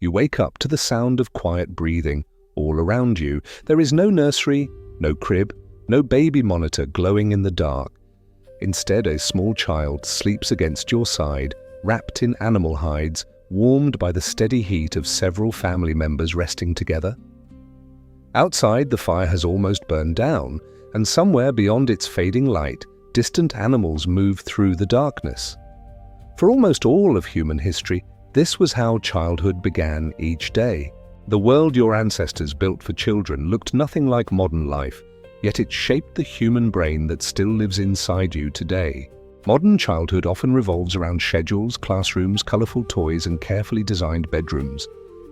You wake up to the sound of quiet breathing all around you. There is no nursery, no crib, no baby monitor glowing in the dark. Instead, a small child sleeps against your side, wrapped in animal hides, warmed by the steady heat of several family members resting together. Outside, the fire has almost burned down, and somewhere beyond its fading light, distant animals move through the darkness. For almost all of human history, this was how childhood began each day. The world your ancestors built for children looked nothing like modern life, yet it shaped the human brain that still lives inside you today. Modern childhood often revolves around schedules, classrooms, colorful toys, and carefully designed bedrooms.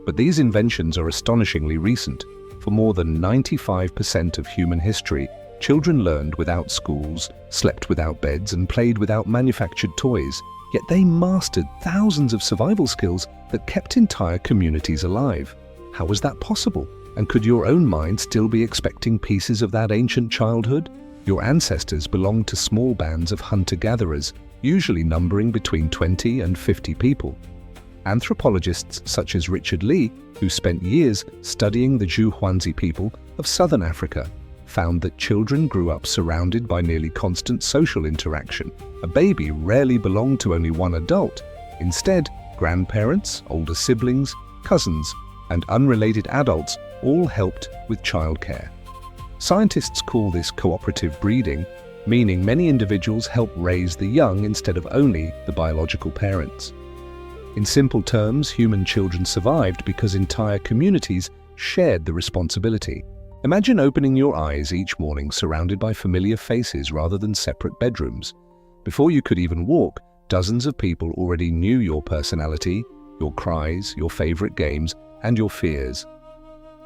But these inventions are astonishingly recent. For more than 95% of human history, children learned without schools, slept without beds, and played without manufactured toys. Yet they mastered thousands of survival skills that kept entire communities alive. How was that possible? And could your own mind still be expecting pieces of that ancient childhood? Your ancestors belonged to small bands of hunter-gatherers, usually numbering between 20 and 50 people. Anthropologists such as Richard Lee, who spent years studying the Juhwanzi people of southern Africa, found that children grew up surrounded by nearly constant social interaction. A baby rarely belonged to only one adult. Instead, grandparents, older siblings, cousins, and unrelated adults all helped with childcare. Scientists call this cooperative breeding, meaning many individuals help raise the young instead of only the biological parents. In simple terms, human children survived because entire communities shared the responsibility. Imagine opening your eyes each morning surrounded by familiar faces rather than separate bedrooms. Before you could even walk, dozens of people already knew your personality, your cries, your favorite games, and your fears.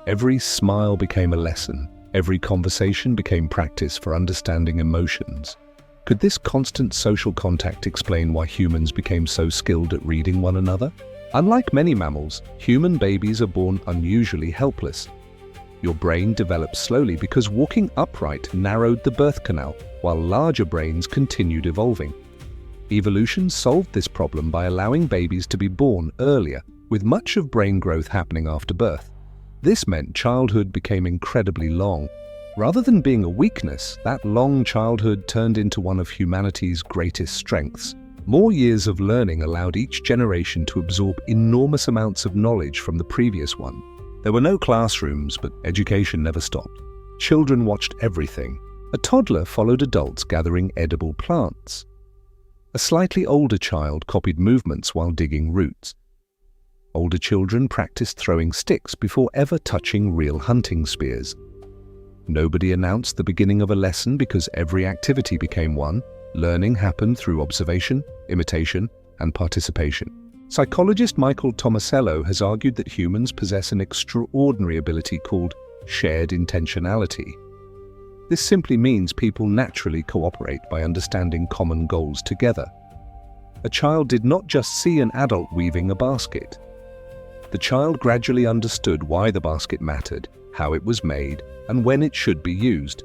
Every smile became a lesson. Every conversation became practice for understanding emotions. Could this constant social contact explain why humans became so skilled at reading one another? Unlike many mammals, human babies are born unusually helpless. Your brain develops slowly because walking upright narrowed the birth canal, while larger brains continued evolving. Evolution solved this problem by allowing babies to be born earlier, with much of brain growth happening after birth. This meant childhood became incredibly long. Rather than being a weakness, that long childhood turned into one of humanity's greatest strengths. More years of learning allowed each generation to absorb enormous amounts of knowledge from the previous one. There were no classrooms, but education never stopped. Children watched everything. A toddler followed adults gathering edible plants. A slightly older child copied movements while digging roots. Older children practiced throwing sticks before ever touching real hunting spears. Nobody announced the beginning of a lesson because every activity became one. Learning happened through observation, imitation, and participation. Psychologist Michael Tomasello has argued that humans possess an extraordinary ability called shared intentionality. This simply means people naturally cooperate by understanding common goals together. A child did not just see an adult weaving a basket. The child gradually understood why the basket mattered, how it was made, and when it should be used.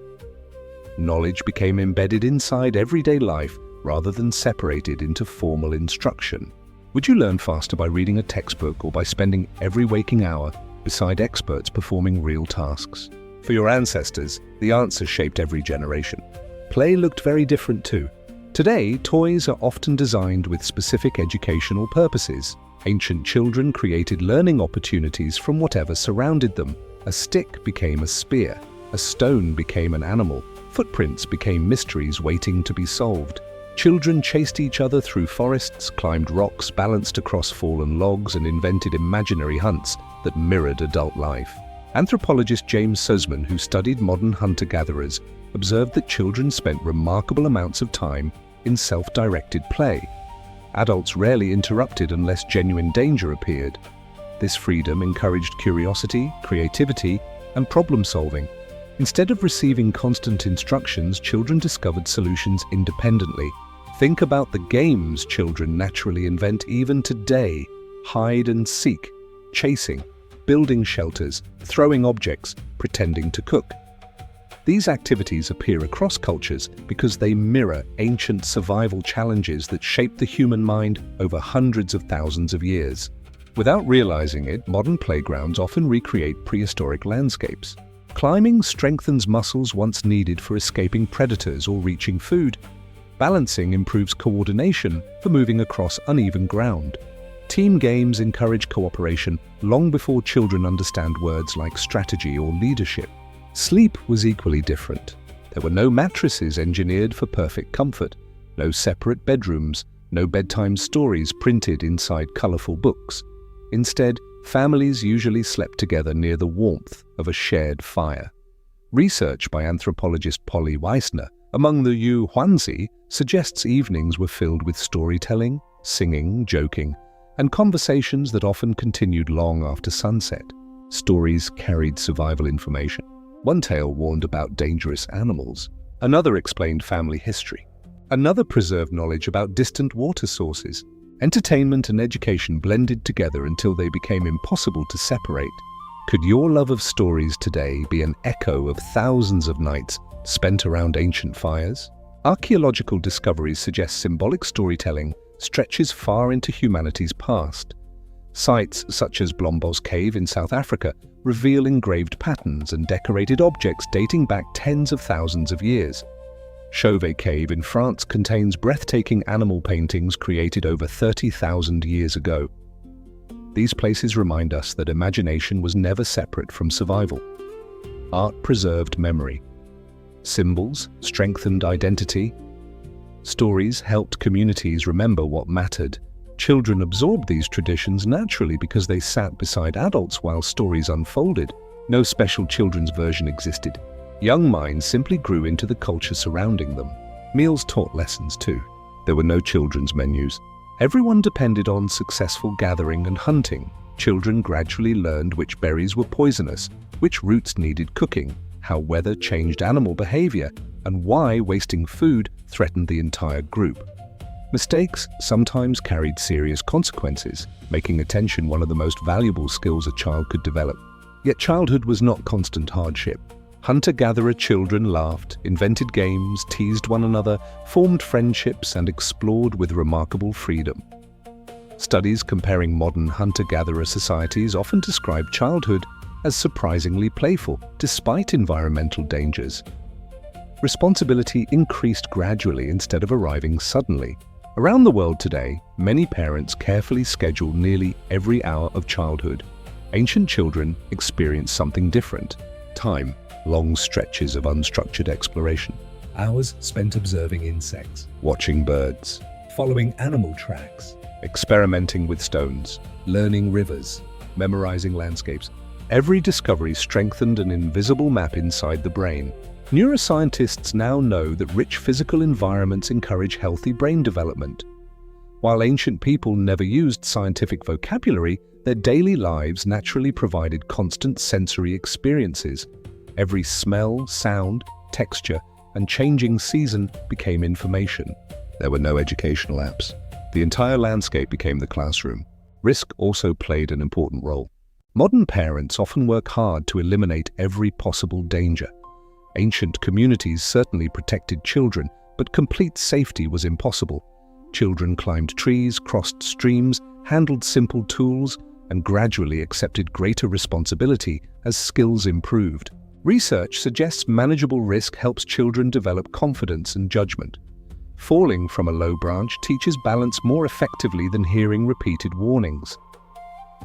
Knowledge became embedded inside everyday life rather than separated into formal instruction. Would you learn faster by reading a textbook or by spending every waking hour beside experts performing real tasks? For your ancestors, the answer shaped every generation. Play looked very different too. Today, toys are often designed with specific educational purposes. Ancient children created learning opportunities from whatever surrounded them. A stick became a spear, a stone became an animal, footprints became mysteries waiting to be solved. Children chased each other through forests, climbed rocks, balanced across fallen logs, and invented imaginary hunts that mirrored adult life. Anthropologist James Sussman, who studied modern hunter-gatherers, observed that children spent remarkable amounts of time in self-directed play. Adults rarely interrupted unless genuine danger appeared. This freedom encouraged curiosity, creativity, and problem-solving. Instead of receiving constant instructions, children discovered solutions independently. Think about the games children naturally invent even today: hide and seek, chasing, building shelters, throwing objects, pretending to cook. These activities appear across cultures because they mirror ancient survival challenges that shaped the human mind over hundreds of thousands of years. Without realizing it, modern playgrounds often recreate prehistoric landscapes. Climbing strengthens muscles once needed for escaping predators or reaching food. Balancing improves coordination for moving across uneven ground. Team games encourage cooperation long before children understand words like strategy or leadership. Sleep was equally different. There were no mattresses engineered for perfect comfort, no separate bedrooms, no bedtime stories printed inside colorful books. Instead, families usually slept together near the warmth of a shared fire. Research by anthropologist Polly Weissner among the Yuhuanzi suggests evenings were filled with storytelling, singing, joking, and conversations that often continued long after sunset. Stories carried survival information. One tale warned about dangerous animals. Another explained family history. Another preserved knowledge about distant water sources. Entertainment and education blended together until they became impossible to separate. Could your love of stories today be an echo of thousands of nights spent around ancient fires? Archaeological discoveries suggest symbolic storytelling stretches far into humanity's past. Sites such as Blombos Cave in South Africa reveal engraved patterns and decorated objects dating back tens of thousands of years. Chauvet Cave in France contains breathtaking animal paintings created over 30,000 years ago. These places remind us that imagination was never separate from survival. Art preserved memory. Symbols strengthened identity. Stories helped communities remember what mattered. Children absorbed these traditions naturally because they sat beside adults while stories unfolded. No special children's version existed. Young minds simply grew into the culture surrounding them. Meals taught lessons too. There were no children's menus. Everyone depended on successful gathering and hunting. Children gradually learned which berries were poisonous, which roots needed cooking, how weather changed animal behavior, and why wasting food threatened the entire group. Mistakes sometimes carried serious consequences, making attention one of the most valuable skills a child could develop. Yet childhood was not constant hardship. Hunter-gatherer children laughed, invented games, teased one another, formed friendships, and explored with remarkable freedom. Studies comparing modern hunter-gatherer societies often describe childhood as surprisingly playful, despite environmental dangers. Responsibility increased gradually instead of arriving suddenly. Around the world today, many parents carefully schedule nearly every hour of childhood. Ancient children experience something different. Time. Long stretches of unstructured exploration. Hours spent observing insects, watching birds, following animal tracks, experimenting with stones, learning rivers, memorizing landscapes. Every discovery strengthened an invisible map inside the brain. Neuroscientists now know that rich physical environments encourage healthy brain development. While ancient people never used scientific vocabulary, their daily lives naturally provided constant sensory experiences. Every smell, sound, texture, and changing season became information. There were no educational apps. The entire landscape became the classroom. Risk also played an important role. Modern parents often work hard to eliminate every possible danger. Ancient communities certainly protected children, but complete safety was impossible. Children climbed trees, crossed streams, handled simple tools, and gradually accepted greater responsibility as skills improved. Research suggests manageable risk helps children develop confidence and judgment. Falling from a low branch teaches balance more effectively than hearing repeated warnings.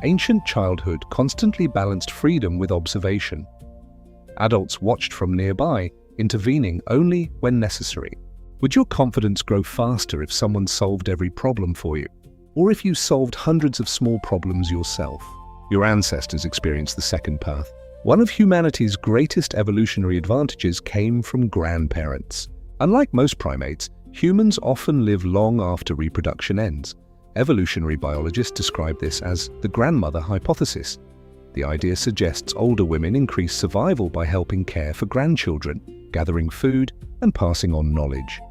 Ancient childhood constantly balanced freedom with observation. Adults watched from nearby, intervening only when necessary. Would your confidence grow faster if someone solved every problem for you? Or if you solved hundreds of small problems yourself? Your ancestors experienced the second path. One of humanity's greatest evolutionary advantages came from grandparents. Unlike most primates, humans often live long after reproduction ends. Evolutionary biologists describe this as the grandmother hypothesis. The idea suggests older women increase survival by helping care for grandchildren, gathering food, and passing on knowledge.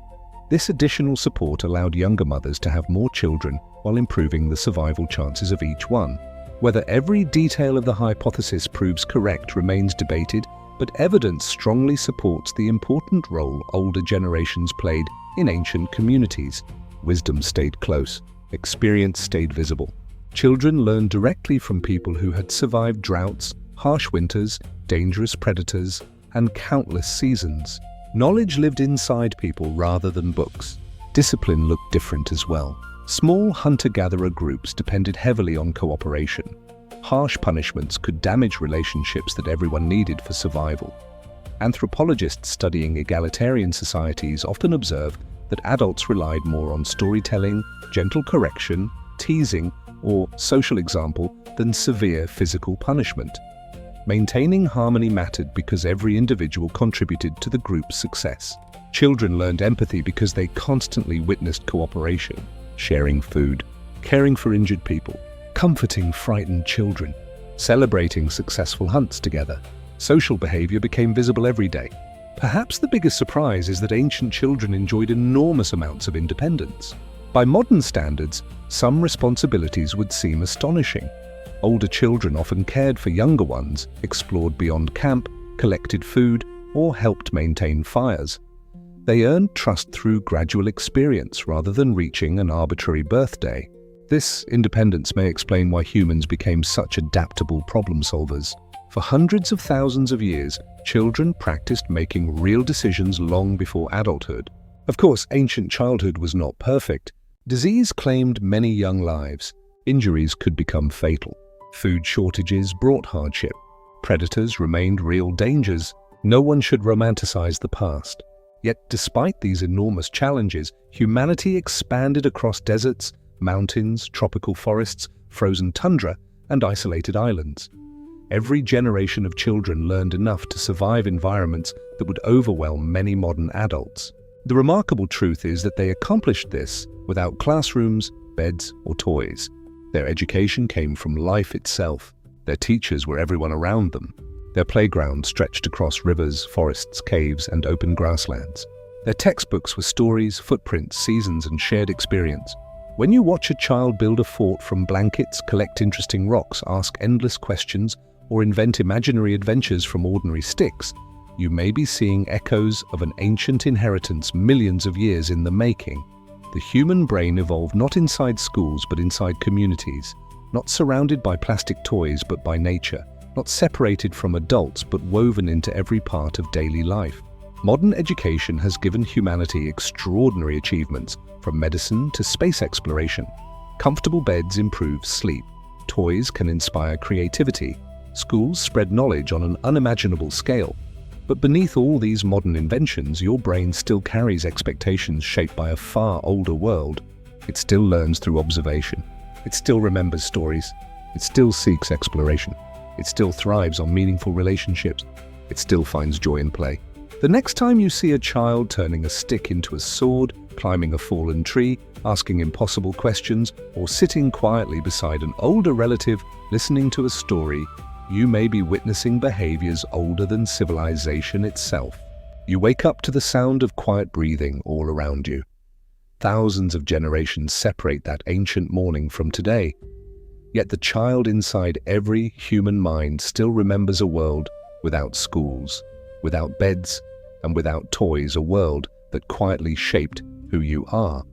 This additional support allowed younger mothers to have more children while improving the survival chances of each one. Whether every detail of the hypothesis proves correct remains debated, but evidence strongly supports the important role older generations played in ancient communities. Wisdom stayed close, experience stayed visible. Children learned directly from people who had survived droughts, harsh winters, dangerous predators, and countless seasons. Knowledge lived inside people rather than books. Discipline looked different as well. Small hunter-gatherer groups depended heavily on cooperation. Harsh punishments could damage relationships that everyone needed for survival. Anthropologists studying egalitarian societies often observed that adults relied more on storytelling, gentle correction, teasing, or social example than severe physical punishment. Maintaining harmony mattered because every individual contributed to the group's success. Children learned empathy because they constantly witnessed cooperation, sharing food, caring for injured people, comforting frightened children, celebrating successful hunts together. Social behavior became visible every day. Perhaps the biggest surprise is that ancient children enjoyed enormous amounts of independence. By modern standards, some responsibilities would seem astonishing. Older children often cared for younger ones, explored beyond camp, collected food, or helped maintain fires. They earned trust through gradual experience rather than reaching an arbitrary birthday. This independence may explain why humans became such adaptable problem solvers. For hundreds of thousands of years, children practiced making real decisions long before adulthood. Of course, ancient childhood was not perfect. Disease claimed many young lives. Injuries could become fatal. Food shortages brought hardship. Predators remained real dangers. No one should romanticize the past. Yet, despite these enormous challenges, humanity expanded across deserts, mountains, tropical forests, frozen tundra, and isolated islands. Every generation of children learned enough to survive environments that would overwhelm many modern adults. The remarkable truth is that they accomplished this without classrooms, beds, or toys. Their education came from life itself. Their teachers were everyone around them. Their playgrounds stretched across rivers, forests, caves, and open grasslands. Their textbooks were stories, footprints, seasons, and shared experience. When you watch a child build a fort from blankets, collect interesting rocks, ask endless questions, or invent imaginary adventures from ordinary sticks, you may be seeing echoes of an ancient inheritance millions of years in the making. The human brain evolved not inside schools but inside communities, not surrounded by plastic toys but by nature, not separated from adults but woven into every part of daily life. Modern education has given humanity extraordinary achievements, from medicine to space exploration. Comfortable beds improve sleep. Toys can inspire creativity. Schools spread knowledge on an unimaginable scale. But beneath all these modern inventions, your brain still carries expectations shaped by a far older world. It still learns through observation. It still remembers stories. It still seeks exploration. It still thrives on meaningful relationships. It still finds joy in play. The next time you see a child turning a stick into a sword, climbing a fallen tree, asking impossible questions, or sitting quietly beside an older relative listening to a story, you may be witnessing behaviors older than civilization itself. You wake up to the sound of quiet breathing all around you. Thousands of generations separate that ancient morning from today. Yet the child inside every human mind still remembers a world without schools, without beds, and without toys, a world that quietly shaped who you are.